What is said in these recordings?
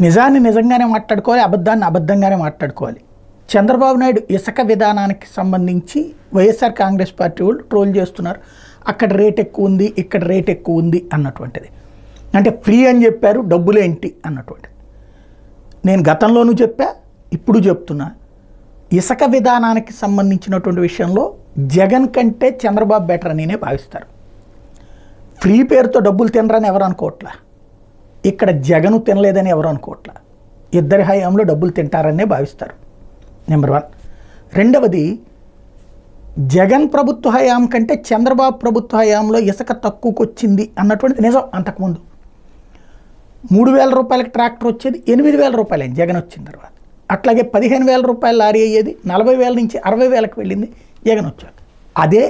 నిజాన్ని నిజంగానే మాట్లాడుకోవాలి, అబద్ధాన్ని అబద్ధంగానే మాట్లాడుకోవాలి. చంద్రబాబు నాయుడు ఇసుక విధానానికి సంబంధించి వైఎస్ఆర్ కాంగ్రెస్ పార్టీ వాళ్ళు ట్రోల్ చేస్తున్నారు. అక్కడ రేట్ ఎక్కువ ఉంది, ఇక్కడ రేట్ ఎక్కువ ఉంది అన్నటువంటిది. అంటే ఫ్రీ అని చెప్పారు, డబ్బులేంటి అన్నటువంటిది. నేను గతంలోనూ చెప్పా, ఇప్పుడు చెప్తున్నా, ఇసుక విధానానికి సంబంధించినటువంటి విషయంలో జగన్ కంటే చంద్రబాబు బెటర్ అనినే భావిస్తారు. ఫ్రీ పేరుతో డబ్బులు తినరని ఎవరు అనుకోవట్లా, ఇక్కడ జగను తినలేదని ఎవరు అనుకోవట్లా. ఇద్దరి హయాంలో డబ్బులు తింటారనే భావిస్తారు. నెంబర్ 1. రెండవది, జగన్ ప్రభుత్వ హయాం కంటే చంద్రబాబు ప్రభుత్వ హయాంలో ఇసుక తక్కువకు వచ్చింది అన్నటువంటిది నిజం. అంతకుముందు 3,000 రూపాయలకి ట్రాక్టర్ వచ్చేది 8,000 రూపాయలు అయింది జగన్ వచ్చిన తర్వాత. అట్లాగే 15,000 రూపాయల లారీ అయ్యేది 40,000 నుంచి 60,000కి వెళ్ళింది జగన్ వచ్చాక. అదే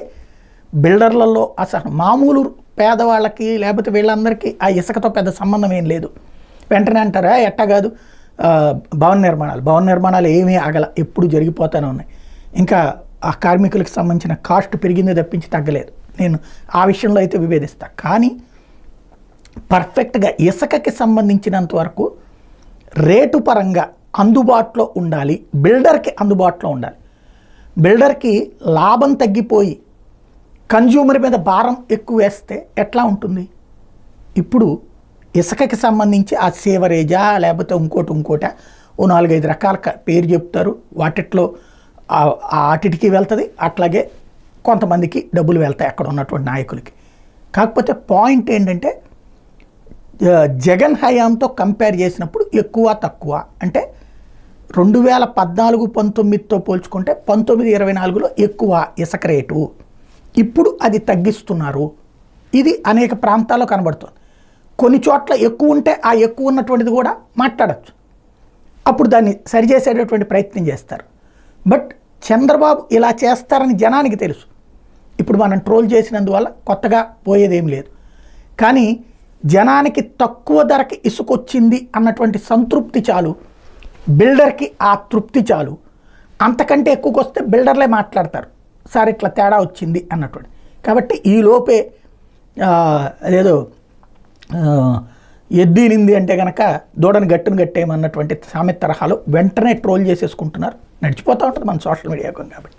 బిల్డర్లలో అసలు మామూలు పేదవాళ్ళకి లేకపోతే వీళ్ళందరికీ ఆ ఇసుకతో పెద్ద సంబంధం ఏం లేదు. వెంటనే అంటారా ఎట్టా కాదు, భవన నిర్మాణాలు ఏమీ ఆగల, ఎప్పుడు జరిగిపోతూనే ఉన్నాయి. ఇంకా ఆ కార్మికులకు సంబంధించిన కాస్ట్ పెరిగింది తప్పించి తగ్గలేదు. నేను ఆ విషయంలో అయితే విభేదిస్తా. కానీ పర్ఫెక్ట్గా ఇసుకకి సంబంధించినంత వరకు రేటు పరంగా అందుబాటులో ఉండాలి, బిల్డర్కి అందుబాటులో ఉండాలి. బిల్డర్కి లాభం తగ్గిపోయి కన్జ్యూమర్ మీద భారం ఎక్కువ వేస్తే ఎట్లా ఉంటుంది? ఇప్పుడు ఇసుకకి సంబంధించి ఆ సేవరేజా లేకపోతే ఇంకోట ఓ 4-5 రకాల పేరు చెప్తారు. వాటిట్లో వాటికి వెళ్తుంది, అట్లాగే కొంతమందికి డబ్బులు వెళ్తాయి అక్కడ ఉన్నటువంటి నాయకులకి. కాకపోతే పాయింట్ ఏంటంటే జగన్ హయాంతో కంపేర్ చేసినప్పుడు ఎక్కువ తక్కువ అంటే 2014-19తో పోల్చుకుంటే 19-24లో ఎక్కువ ఇసుక రేటు, ఇప్పుడు అది తగ్గిస్తున్నారు. ఇది అనేక ప్రాంతాల్లో కనబడుతుంది. కొన్ని చోట్ల ఎక్కువ ఉంటే ఆ ఎక్కువ ఉన్నటువంటిది కూడా మాట్లాడచ్చు, అప్పుడు దాన్ని సరిచేసేటటువంటి ప్రయత్నం చేస్తారు. బట్ చంద్రబాబు ఇలా చేస్తారని జనానికి తెలుసు. ఇప్పుడు మనం ట్రోల్ చేసినందువల్ల కొత్తగా పోయేదేం లేదు. కానీ జనానికి తక్కువ ధరకి ఇసుకొచ్చింది అన్నటువంటి సంతృప్తి చాలు, బిల్డర్కి ఆ తృప్తి చాలు. అంతకంటే ఎక్కువకి వస్తే బిల్డర్లే మాట్లాడతారు, సార్ ఇట్లా తేడా వచ్చింది అన్నటువంటి. కాబట్టి ఈ లోపే అదేదో ఎద్దినింది అంటే కనుక దూడని గట్టును కట్టేయమన్నటువంటి సామెత తరహాలో వెంటనే ట్రోల్ చేసేసుకుంటున్నారు. నడిచిపోతూ ఉంటుంది మన సోషల్ మీడియా కాబట్టి.